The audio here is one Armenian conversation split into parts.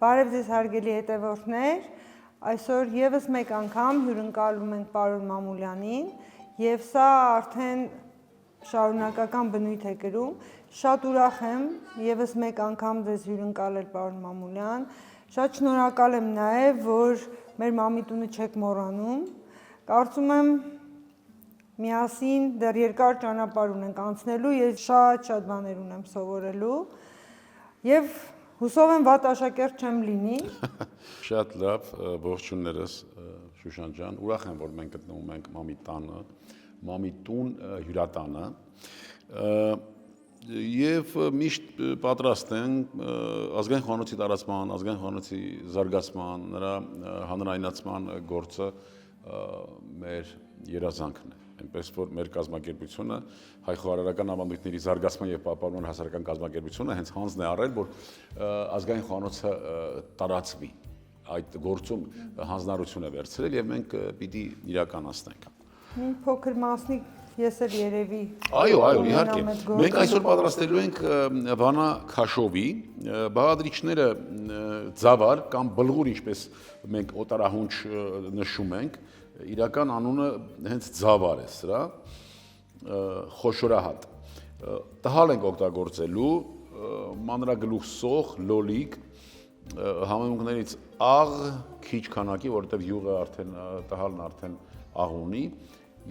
Բարև ձեզ հարգելի հետևորդներ, այսօր եւս մեկ անգամ հյուրընկալում ենք պարոն Մամուլյանին եւ սա արդեն շարունակական բնույթ է կրում։ Շատ ուրախ եմ եւս մեկ անգամ ձեզ հյուրընկալել պարոն Մամուլյան։ Շատ շնորհակալ եմ նաեւ, որ մեր մամիտունը չեք մոռանում։ Կարծում եմ միասին դեռ երկար ճանապարհ ունենք անցնելու, ես շատ բաներ ունեմ սովորելու եւ հուսով եմ վատ աշակերտ չեմ լինի։ Շատ լավ, ողջույններս Շուշան ջան, ուրախ եմ, որ մենք գտնվում ենք Մամիտուն հյուրատանը եւ միշտ պատրաստ ենք ազգային խոհանոցի տարածման, ազգային խոհանոցի զարգացման, նրա հանրայնացման գործը մեր երազանքն է։ Այնպես որ մեր կազմակերպությունը հայ խոհարարական ավանդույթների զարգացման եւ պահպանման հասարակական կազմակերպությունը հենց հանձն է առել, որ ազգային խոհանոցը տարածվի։ Այդ գործում հանձնարարություն է վերցրել եւ մենք պիտի իրականացնենք։ Մի փոքր մասնիկ ես էլ երևի։ Այո, իհարկե։ Մենք այսօր պատրաստելու ենք Վանա քաշովի, բաղադրիչները ձավար կամ բլղուր, ինչպես մենք օտարահունչ նշում ենք, իրական անունը հենց ձավար է սրա, խոշորահատ։ Տհալ ենք օգտագործելու, մանրագլուխ սոխ, լոլիկ, համեմունքներից աղ, քիչ քանակի, որովհետև յուղը արդեն տհալն արդեն աղ ունի,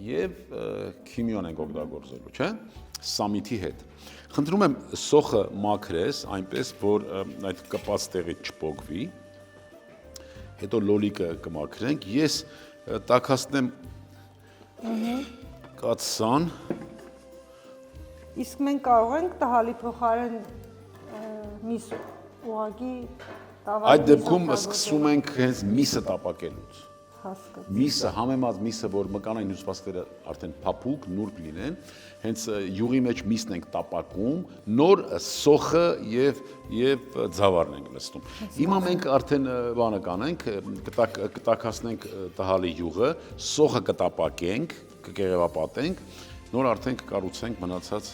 եւ քիմիոն ենք օգտագործելու, չէ՞, սամիթի հետ։ Խնդրում եմ սոխը մաքրես, այնպես որ այդ կպած տեղից չփոկվի։ Հետո լոլիկը կմաքրենք։ Ես տաքացնեմ կաթսան։ Իսկ մենք կարող ենք տհալի փոխարեն միս ուղղակի տավայի։ Այդ դեպքում սկսում ենք հենց միսը տապակելուց։ Հասկացա։ Միսը, համեմատ միսը, որ մկանային հյուսվածքները արդեն փափուկ, նուրբ լինեն, հենց յուղի մեջ միսն ենք տապակում, նոր սոխը եւ ձավարն ենք լցնում։ Հիմա մենք արդեն բանը կանենք, կտաքացնենք տհալի յուղը, սոխը կտապակենք, կկեղևապատենք, նոր արդեն կկառուցենք մնացած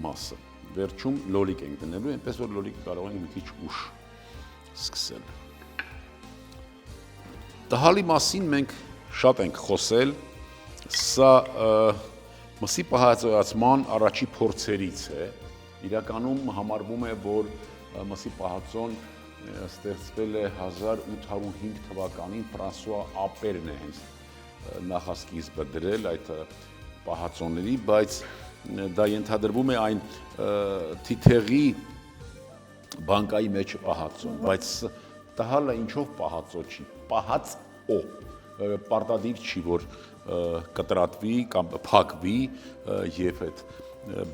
մասը։ Վերջում լոլիկ ենք դնելու, այնպես որ լոլիկը կարող ենք մի քիչ ուշ սկսել։ Տհալի մասին մենք շատ ենք խոսել, սա մսի պահածոյացման առաջի փորձերից է, իրականում համարվում է, որ մսի պահածոն ստեղծվել է 1805 թվականին Ֆրանսուଆ Ապերն է հենց նախասկիզբը դրել այդ պահածոների, բայց դա ենթադրվում է այն թիթեղի բանկայի մեջ պահածոն, բայց տհալը ինչով պահածո չի, պահածո, պարտադիր չի, որ կտրատվի կամ փակվի եւ այդ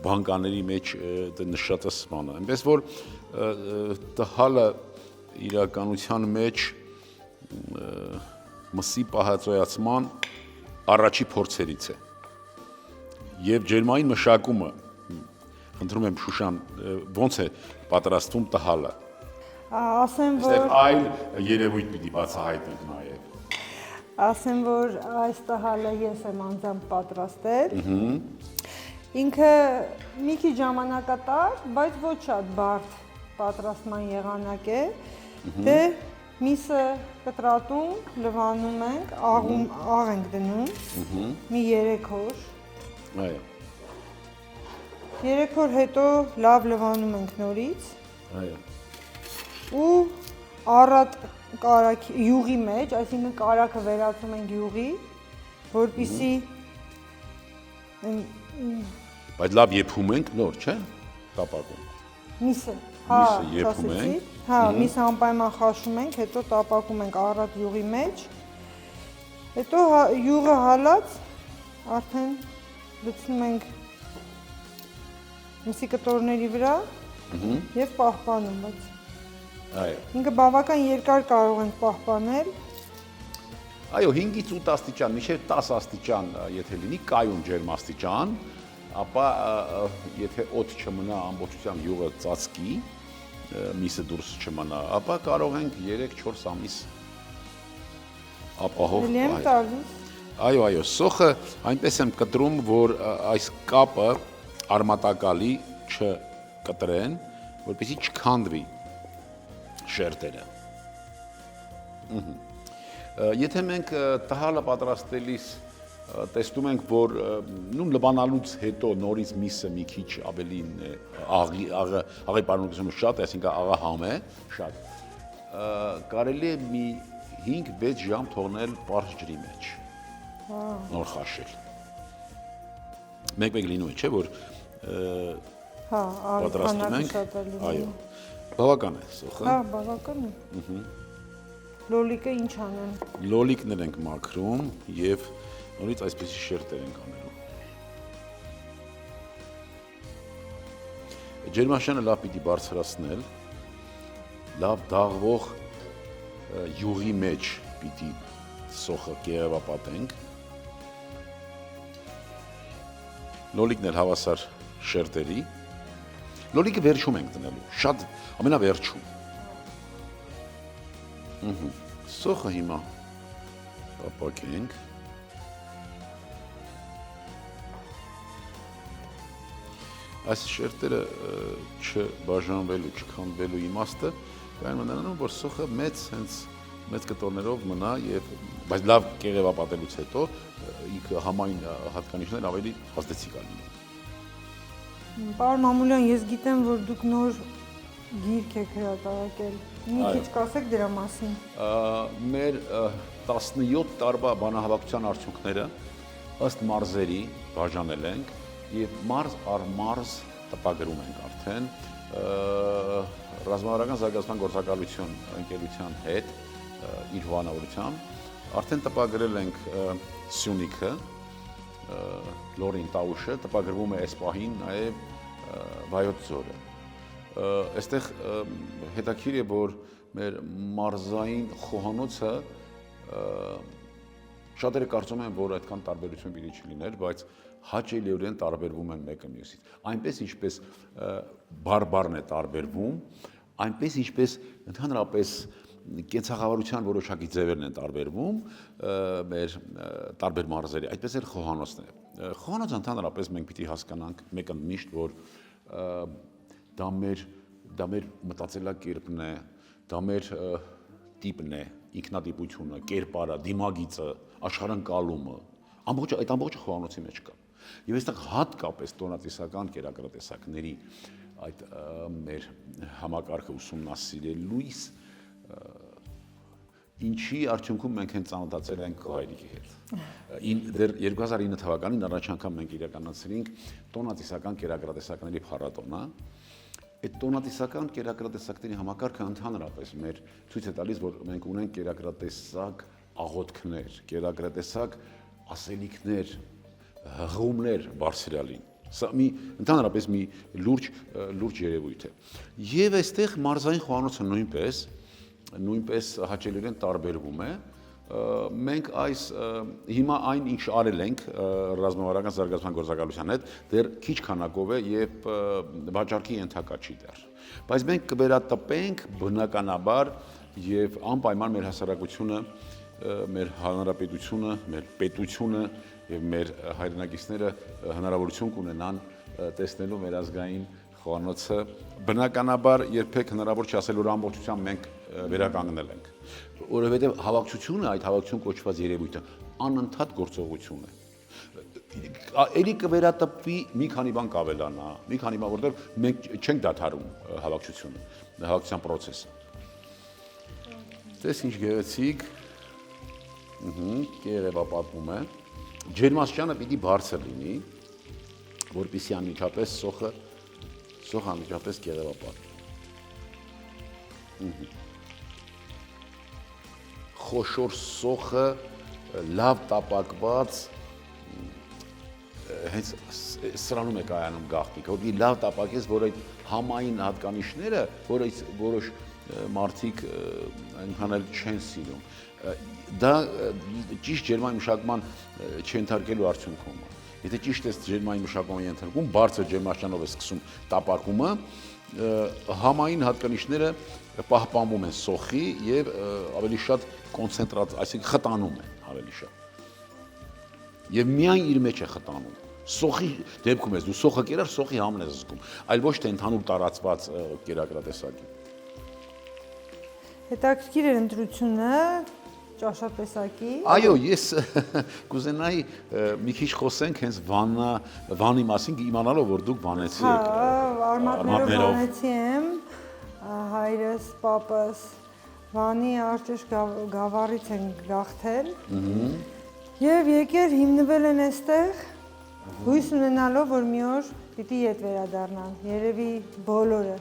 բանկաների մեջ նշածը սմանը։ Այնպես որ տհալը իրականության մեջ մսի պահածոյացման առաջի փորձերից է։ Եվ ջերմային մշակումը, խնդրում եմ Շուշան, ոնց է պատրաստվում տհալը։ Ասեմ, որ այլ երևույթ պիտի բացահայտենք նաև։ Ասեմ, որ այս տհալը ես եմ անձամբ պատրաստել։ Ինքը մի քիչ ժամանակատար, բայց ոչ շատ բարդ պատրաստման եղանակ է։ Դե միսը կտրատում, լվանում ենք, աղ ենք դնում, մի 3 օր։ Այո։ 3 օր հետո լավ լվանում ենք նորից։ Այո։ Ու առատ կարակ յուղի մեջ, այսինքն կարակը վերածում ենք յուղի, որպեսզի Բայց լավ եփում ենք նոր, չէ՞, տապակում։ Միսը, Միսը եփում ենք։ Հա, միսը անպայման խաշում ենք, հետո տապակում ենք առատ յուղի մեջ։ Հետո յուղը հալած արդեն լցնում ենք միսի կտորների վրա եւ պահպանում, բայց Այո։ Ինքը բավական երկար կարող ենք պահպանել։ Այո, 5-ից 8 աստիճան, մինչև 10 աստիճան, եթե լինի կայուն ջերմաստիճան, ապա եթե օդ չմնա ամբողջությամբ յուղը ծածկի, միսը դուրս չմնա, ապա կարող ենք 3-4 ամիս ապահով պահել։ Այո, սոխը այնպես եմ կտրում, որ այս կապը արմատակալի չկտրեն, որպեսզի չքանդվի։ շերտերը։ Եթե մենք տհալը պատրաստելիս տեսնում ենք, որ նույն լբանալուց հետո նորից միսը մի քիչ ավելին է, աղի պարունակությունը շատ է, այսինքն աղահամ է, շատ, կարելի է մի 5-6 ժամ թողնել պարզ ջրի մեջ, նոր խաշել։ Մեկ-մեկ լինում է, չէ, որ պատրաստում ենք, այո, բավական է սոխը։ Հա, բավական է։ Լոլիկը ինչ անեն։ Լոլիկներ ենք մաքրում և նորից այսպեսի շերտեր ենք անելու։ Ջերմաշանը լավ պիտի բարձրացնել, լավ դաղվող յուղի մեջ պիտի սոխը կեղևապատենք։ Լոլիկն էլ հավասար շերտերի։ Լոլիկը վերջում ենք տնելու, շատ ամենավերջում։ Սոխը հիմա ապակենք։ Այս շերտերը չբաժանվելու, չքանդվելու իմաստը կային մնանում, որ սոխը մեծ կտորներով մնա, բայց լավ կեղևապատելուց հետո ինքը համային հատկանիշներ ավելի ազդեցիկ լինում։ Պարոն Մամուլյան, ես գիտեմ, որ դուք նոր գիրք եք հրատարակել։ Մի քիչ կասեք դրա մասին։ Մեր 17 տարվա բանահավաքության արդյունքները ըստ մարզերի բաժանել ենք և մարզ առ մարզ տպագրում ենք արդեն ռազմավարական զարգացման գործակալություն ընկերության հետ իր հովանավորությամբ արդեն տպագրել ենք Սյունիքը, Լորին Տաուշը, տպագրվում է այս պահին նաև Վայոց ձորը։ Այստեղ հետաքրքիր է, որ մեր մարզային խոհանոցը շատերը կարծում են, որ այդքան տարբերություն պիտի չլիներ, բայց հաճելիորեն տարբերվում են մեկը մյուսից։ Այնպես ինչպես բարբառն է տարբերվում, այնպես ինչպես ընդհանրապես կենցաղավարության որոշակի ձևերն են տարբերվում մեր տարբեր մարզերի, այդպես էլ խոհանոցն է։ Խոհանոցը ընդհանրապես մենք պիտի հասկանանք մեկընդմիշտ, որ դա մեր մտածելակերպն է, դա մեր տիպն է, ինքնատիպությունը, կերպարը, դիմագիծը, աշխարհընկալումը, այդ ամբողջը խոհանոցի մեջ կա։ Եվ այստեղ հատկապես տոնատիսական կերակրատեսակների այդ մեր համակարգը ուսումնասիրելույս ինչի արդյունքում մենք հենց ծանոթացել ենք քո հայրիկի հետ։ Դեռ 2009 թվականին առաջ անգամ մենք իրականացրինք տոնատիսական կերակրատեսակների փառատոնը։ Այդ տոնատիսական կերակրատեսակների համակարգը ընդհանրապես մեր ցույց է տալիս, որ մենք ունենք կերակրատեսակ աղոթքներ, կերակրատեսակ ասելիքներ, հղումներ բարձրալին։ Սա ընդհանրապես մի լուրջ երևույթ է։ Եվ այստեղ մարզային խոհանոցը նույնպես հաճելիորեն տարբերվում է։ Մենք հիմա այն ինչ արել ենք ռազմավարական զարգացման գործակալության հետ, դեռ քիչ քանակով է եւ վաճառքի ենթակա չի դեռ։ Բայց մենք կվերատպենք բնականաբար եւ անպայման մեր հասարակությունը, մեր հանրապետությունը, մեր պետությունը եւ մեր հայրենակիցները հնարավորություն կունենան տեսնելու մեր ազգային խոհանոցը։ Բնականաբար երբեք հնարավոր չի ասել, որ ամբողջությամբ մենք վերականգնել ենք, որովհետեւ հավաքչությունը, այդ հավաքչություն կոչված երևույթը անընդհատ գործողություն է։ Էլի կվերատպվի, մի քանի բան կավելանա, մի քանի բան, որտեղ մենք չենք դադարում հավաքչությունը, հավաքչության process-ը։ Տես ինչ գեղեցիկ, կերևապատվում է։ Ջերմաստիճանը պիտի բարձր լինի, որպեսզի անմիջապես սոխը անմիջապես կերևապատվի։ Խոշոր սոխը լավ տապակված հենց սրանում է կայանում գաղտնիքը, որի լավ տապակես, որ այդ համային հատկանիշները, որոշ մարդիկ այնքան էլ չեն սիրում, դա ճիշտ ջերմային մշակման չենթարկելու արդյունքում է։ Եթե ճիշտ է ջերմային մշակման ենթարկում, բարձր ջերմաստիճանով է սկսում տապակումը, համային հատկանիշները պահպանվում են սոխի եւ ավելի շատ կոնցենտրացիա, այսինքն խտանում են ավելի շատ։ Եվ միայն իր մեջ է խտանում։ Սոխի դեպքում ես դու սոխը կերար, սոխի համն ես զգում, այլ ոչ թե ընդհանուր տարածված կերակրատեսակի։ Հետաքրքիր էր ընտրությունը ճաշատեսակի։ Այո, ես կուզենայի մի քիչ խոսենք հենց վանի մասին, իմանալով որ դուք վանեցի եք։ Արմատներով վանեցի եմ, հայրս, պապս Վանի արճիշտ գավառից են գաղթել եւ եկել հիմնվել են այստեղ, հույս ունենալով որ մի օր պիտի ետ վերադառնան, երևի բոլորը,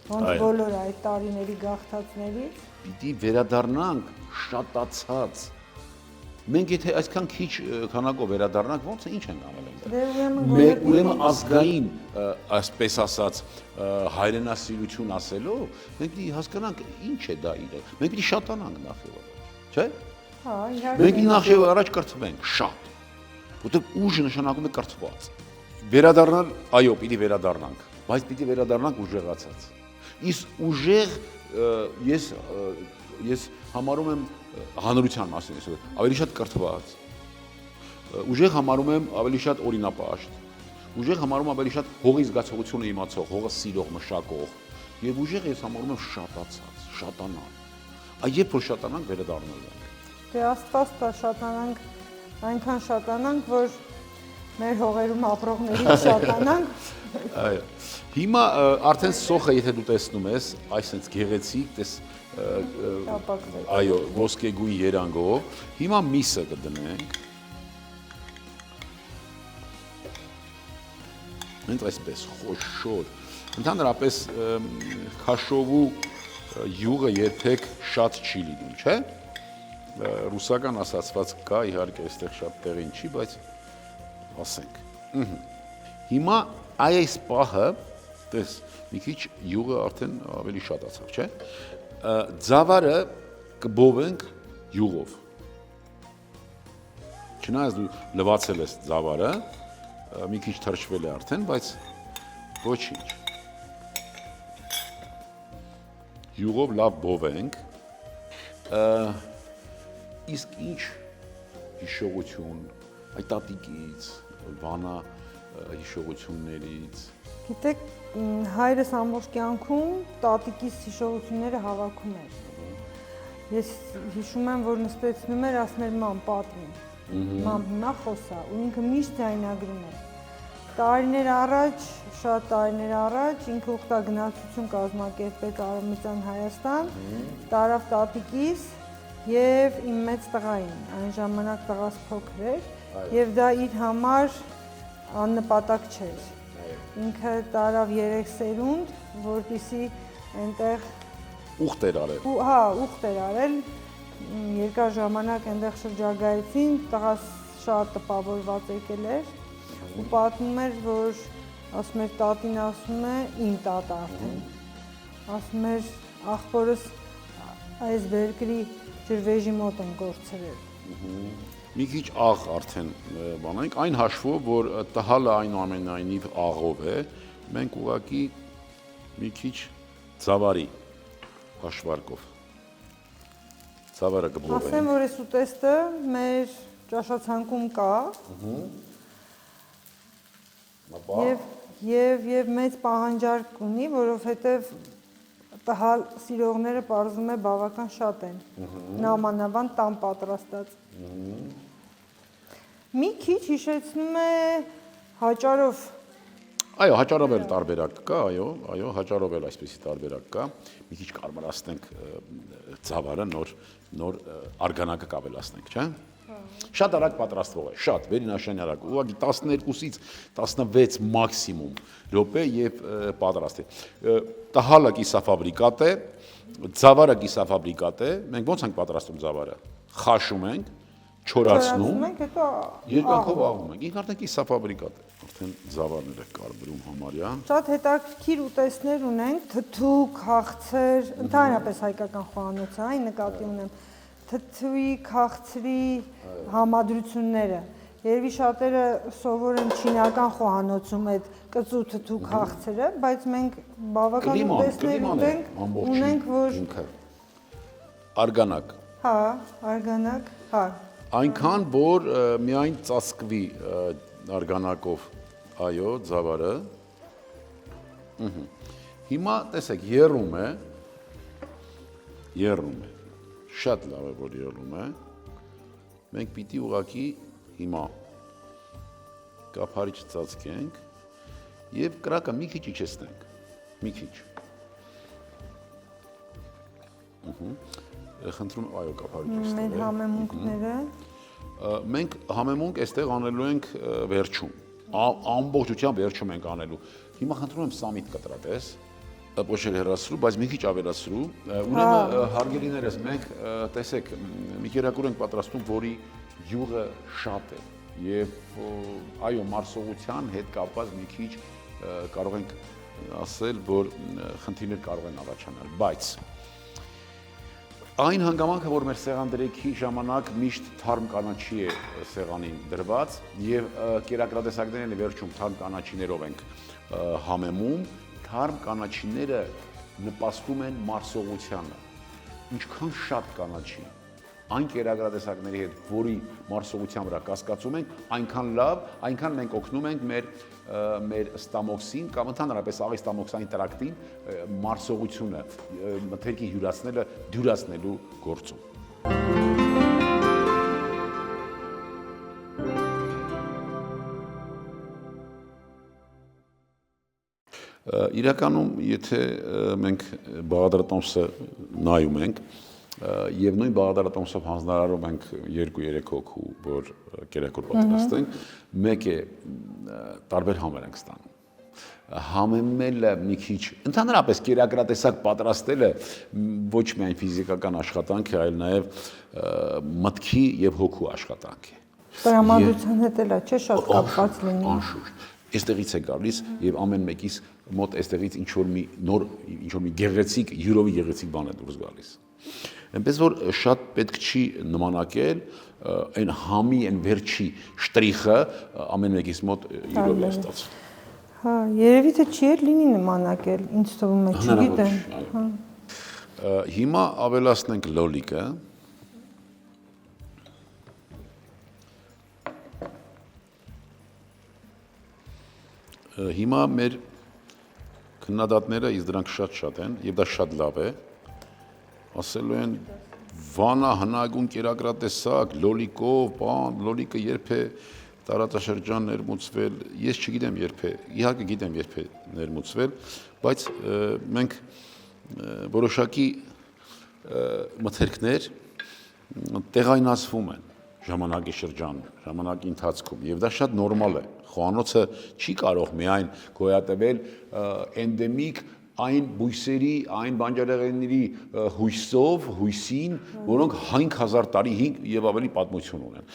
ոնց բոլորը այդ տարիների գաղթածներից Պիտի վերադառնանք շատացած։ Մենք եթե այսքան քիչ քանակով վերադառնանք, ոնց է ինչ ենք անել ուրեմն ազգային, այսպես ասած, հայրենասիրություն ասելով, մենք պիտի հասկանանք ինչ է դա իրը։ Մենք պիտի շատանանք նախ եւ առաջ, չէ՞։ Հա, իհարկե։ Մենք նախ եւ առաջ կրթվենք շատ, որտեղ ուժը նշանակում է կրթված։ Վերադառնալ, այո, պիտի վերադառնանք, բայց պիտի վերադառնանք ուժեղացած։ Իսկ ուժեղ ես համարում եմ հանրության մասին, ավելի շատ կրթված, ուժեղ համարում եմ ավելի շատ օրինապաշտ, ուժեղ համարում եմ ավելի շատ հողի զգացողությունը իմացող, հողը սիրող, մշակող, եւ ուժեղ ես համարում եմ շատացած, շատանալ։ Երբ որ շատանանք, վերադառնալու ենք։ Դե Աստված տա շատանանք, այնքան շատանանք, որ մեր հողերում ապրողներից շատանանք։ Այո։ Հիմա արդեն սոխը, եթե դու տեսնում ես, այսպես գեղեցիկ, այո, ոսկեգույն երանգով, հիմա միսը կդնենք։ Հենց այսպես խոշոր։ Ընդհանրապես քաշովու յուղը երբեք շատ չի լինում, չէ՞։ Ռուսական ասացված կա, իհարկե, այստեղ շատ տեղին չի, բայց ասենք։ Հիմա այս պահը, տես, մի քիչ յուղը արդեն ավելի շատացավ, չէ՞։ Ձավարը կբովենք յուղով։ Չնայած դու լվացել ես ձավարը, մի քիչ թրջվել է արդեն, բայց ոչինչ։ Յուղով լավ բովենք։ Իսկ ինչ հիշողություն այդ տատիկից, վանա հիշողություններից։ Գիտեք, հայրս ամբողջ կյանքում տատիկիս հիշողությունները հավաքում էր։ Ես հիշում եմ, որ նստեցնում էր, ասում էր մամ, պատմի։ Մամ հիմա խոսա, ու ինքը միշտ ձայնագրում էր։ Տարիներ առաջ, շատ տարիներ առաջ ինքը ուխտագնացություն կազմակերպեց Արևմտյան Հայաստան, տարավ տատիկիս եւ իմ մեծ տղային, այն ժամանակ տղաս փոքր էր եւ դա իր համար աննպատակ չէր։ Ինքը տարավ 3 սերունդ, որպեսզի այնտեղ ուխտ էր արել։ Հա, ուխտ էր արել, երկար ժամանակ այնտեղ շրջագայեցին, տղաս շատ տպավորված եկել էր ու պատմում էր, որ ասում էր տատին ասում է իմ տատը արդեն։ Ասում էր ախպորս այս բերկրի ջրվեժի մոտ են կորցրել։ Մի քիչ աղ արդեն բանանք, այն հաշվով, որ տհալը այնուամենայնիվ աղով է, մենք ուղղակի մի քիչ ծավարի հաշվարկով։ Ծավարը կբովենք։ Ասեմ, որ այս ուտեստը մեր ճաշացանկում կա։ Եվ մեծ պահանջարկ ունի, որովհետև տհալ սիրողները պարզում է բավական շատ են, նամանավանդ տան պատրաստած։ Մի քիչ հիշեցնում է հաճարով։ Այո, հաճարով էլ տարբերակ կա, այո, հաճարով էլ այսպեսի տարբերակ կա։ Մի քիչ կարմրացնենք ծավարը, նոր արգանակը կավելացնենք, չէ՞։ Շատ արագ պատրաստվող է, շատ, վերինաշան արագ, ուղղակի 12-ից 16 մաքսիմում րոպե եւ պատրաստ է։ Տհալը կիսաֆաբրիկատ է, ձավարը կիսաֆաբրիկատ է, մենք ոնց ենք պատրաստում ձավարը։ Խաշում ենք, չորացնում, հետո երկնքով աղում ենք։ Ինքը արդեն կիսաֆաբրիկատ է, արդեն ձավարներ է կարբրում համարյա։ Շատ հետաքրքիր ուտեստներ ունենք, թթու, քաղցր, ընդհանրապես հայկական խոհանոցը, այն նկատի ունեմ։ Թթվի, քաղցրի համադրությունները։ Երևի շատերը սովոր են չինական խոհանոցում այդ կծու թթու քաղցրը, բայց մենք բավական ուտեստներ ունենք, որ արգանակ։ Հա, արգանակ, հա։ Այնքան, որ միայն ծածկվի արգանակով, այո, ձավարը։ Հիմա տեսեք, եռում է, եռում է։ Շատ լավ է, որ եռում է։ Մենք պիտի ուղղակի հիմա կափարիչ ծածկենք եւ կրակը մի քիչ իջեցնենք։ Մի քիչ։ Խնդրում եմ, այո, կափարիչը Մեր համեմունքները մենք համեմունք այստեղ անելու ենք վերջում։ Ամբողջությամբ վերջում ենք անելու։ Հիմա խնդրում եմ սամիտ կտրատես, ոչ էլ հեռացրու, բայց մի քիչ ավելացրու։ Ուրեմն հարգելիներս, մենք տեսեք, մի կերակուր ենք պատրաստում, որի յուղը շատ է եւ այո, մարսողության հետ կապված մի քիչ կարող ենք ասել, որ խնդիրներ կարող են առաջանալ, բայց այն հանգամանքը, որ մեր սեղանդրեքի ժամանակ միշտ թարմ կանաչի է սեղանին դրված եւ կերակրատեսակներն վերջում թարմ կանաչիներով ենք համեմում, թարմ կանաչիները նպաստում են մարսողությանը։ Ինչքան շատ կանաչի այն կերակրատեսակների հետ, որի մարսողության վրա կասկածում ենք, այնքան լավ, այնքան մենք օգնում ենք մեր ստամոքսին կամ ընդհանրապես աղի ստամոքսային տրակտին մարսողությունը մթերքի հյուրացնելը դյուրացնելու գործում։ Իրականում, եթե մենք բաղադրատոմսը նայում ենք, եւ նույն բաղադրատոմսով հանձնարարում ենք 2-3 հոգու, որ կերակուր պատրաստենք, մեկ է տարբեր համեր ենք ստանում։ Համեմելը մի քիչ, ընդհանրապես կերակրատեսակ պատրաստելը ոչ միայն ֆիզիկական աշխատանք է, այլ նաեւ մտքի եւ հոգու աշխատանք է։ տրամադրության հետ էլ չէ շատ կապված լինի։ Անշուշտ։ Այստեղից է գալիս եւ ամեն մեկից մոտ այստեղից ինչ որ մի նոր, ինչ որ մի գեղեցիկ, յուրովի գեղեցիկ բան է դուրս գալիս։ Այնպես որ շատ պետք չի նմանակել այն համի, այն վերջի շտրիխը ամեն մեկից մոտ յուրովի է ստացվում։ Հա, երևի թե չի էլ լինի նմանակել, ինձ թվում է, չգիտեմ։ Հիմա ավելացնենք լոլիկը։ Հիմա մեր քննադատները, իսկ դրանք շատ են, եւ դա շատ լավ է, ասելու են վանա հնագուն կերակրատեսակ, լոլիկով, բան, լոլիկը երբ է տարածաշրջան ներմուծվել, ես չգիտեմ երբ է, իհարկե գիտեմ երբ է ներմուծվել, բայց մենք որոշակի մթերքներ տեղայնացվում են ժամանակի շրջանում, ժամանակի ընթացքում, եւ դա շատ նորմալ է։ Խոհանոցը չի կարող միայն գոյատևել էնդեմիկ այն բույսերի, այն բանջարեղենների հույսին, որոնք 5000 տարի եւ ավելի պատմություն ունեն։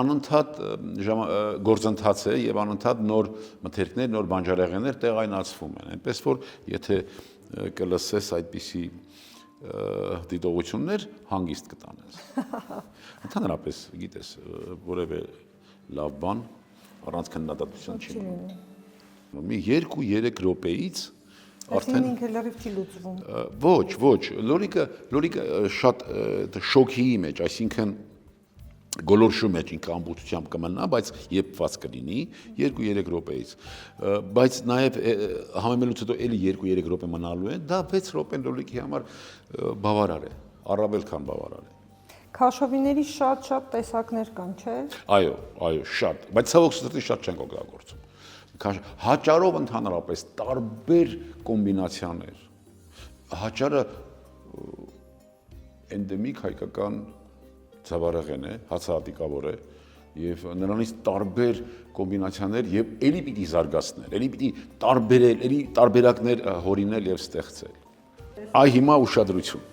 Անընդհատ գործընթաց է եւ անընդհատ նոր մթերքներ, նոր բանջարեղեններ տեղայնացվում են։ Այնպես որ եթե կլսես այդպիսի դիտողություններ, հանգիստ կտանես։ Ընդհանրապես, գիտես, որևէ լավ բան առանց քննադատության չի լինում։ Մի 2-3 րոպեից արդեն ինքը լրիվ չի լուծվում։ Ոչ, լոլիկը շատ շոկի մեջ, այսինքն գոլորշու մեջ ինքը ամբողջությամբ կմնա, բայց եփված կլինի 2-3 րոպեից։ Բայց նաև համեմելուց հետո էլի 2-3 րոպե մնալու է, դա 6 րոպե լոլիկի համար բավարար է, առավել քան բավարար է։ Քաշովիների շատ տեսակներ կան, չէ՞։ Այո, շատ, բայց ցավոք սրտի շատ չենք օգտագործում։ Հաճարով ընդհանրապես տարբեր կոմբինացիաներ։ Հաճարը էնդեմիկ հայկական ցավարեղեն է, հացահատիկավոր է եւ նրանից տարբեր կոմբինացիաներ եւ ելի պիտի զարգացնել, ելի պիտի տարբերել, ելի տարբերակներ հորինել եւ ստեղծել։ Այ հիմա ուշադրություն։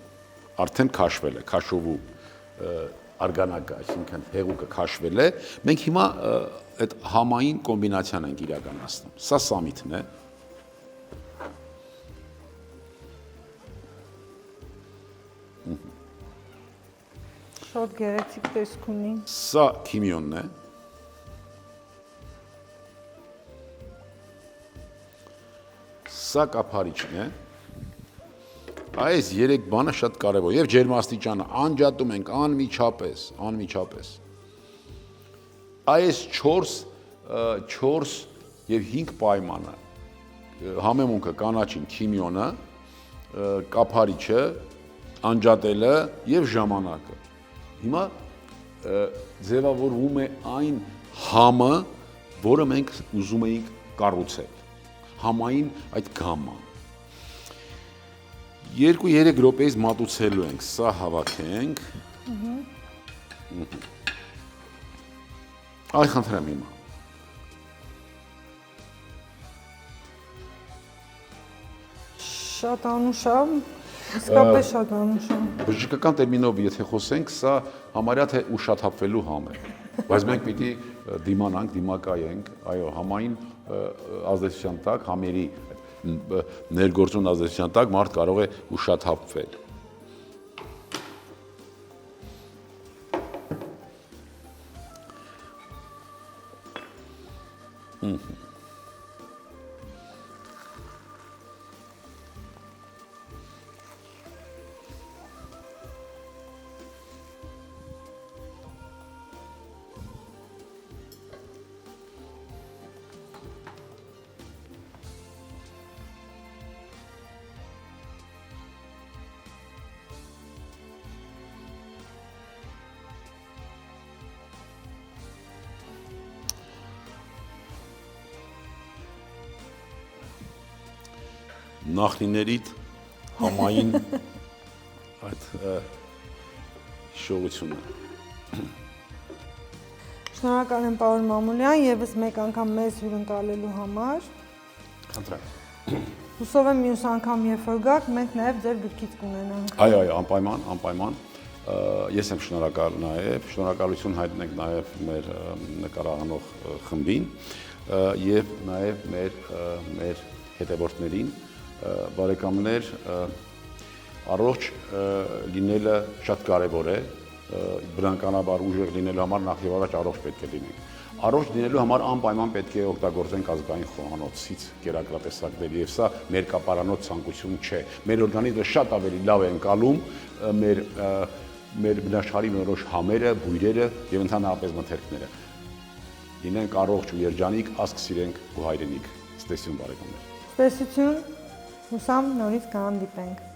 Արդեն քաշվել է, քաշովու արգանակը, այսինքն հեղուկը քաշվել է։ Մենք հիմա այդ համային կոմբինացիան ենք իրականացնում։ Սա սամիթն է։ Շատ գեղեցիկ տեսք ունի։ Սա քիմիոնն է։ Սա կափարիչն է։ Այս 3 բանը շատ կարևոր եւ ջերմաստիճանը անջատում ենք անմիջապես։ Այս 4 եւ 5 պայմանը համեմունքը կանաչին քիմիոնը կափարիչը, անջատելը եւ ժամանակը։ Հիմա ձևավորվում է այն համը, որը մենք ուզում էինք կառուցել։ Համային այդ գամը։ 2-3 րոպեից մատուցելու ենք, սա հավաքենք։ Այ խնդրեմ հիմա։ Շատ անուշամ, իսկապես շատ անուշամ։ Բժշկական տերմինով եթե խոսենք, սա համարյա թե ուշաթափվելու համ է։ Բայց մենք պիտի դիմանանք, դիմակայենք, այո, համային ազդեցության տակ, համերի ներգործուն ազդեցության տակ մարդ կարող է ուշաթափվել։ Նախնիներիդ համային այդ հիշողությունը։ Շնորհակալ եմ պարոն Մամուլյան, եւս մեկ անգամ մեզ հյուրընկալելու համար։ Խնդրեմ։ Հուսով եմ մյուս անգամ երբ որ գաք, մենք նաեւ ձեր գրքից կունենանք։ Այո, անպայման, անպայման։ Ես եմ շնորհակալ նաեւ, շնորհակալություն հայտնենք նաեւ մեր նկարահանող խմբին եւ նաեւ մեր հետևորդներին, բարեկամներ, առողջ լինելը շատ կարևոր է, բնականաբար ուժեղ լինելու համար նախ եւ առաջ առողջ պետք է լինենք։ Առողջ լինելու համար անպայման պետք է օգտագործենք ազգային խոհանոցից կերակրատեսակներ եւ սա մեր կապարանոց ցանկություն չէ։ Մեր օրգանիզմը շատ ավելի լավ է ընկալում մեր բնաշխարհի որոշ համերը, բույրերը եւ ընդհանրապես մթերքները։ Լինենք առողջ ու երջանիկ, ազգ սիրենք ու հայրենիք։ Ցտեսություն բարեկամներ։ Ցտեսություն, հուսամ նորից կհանդիպենք։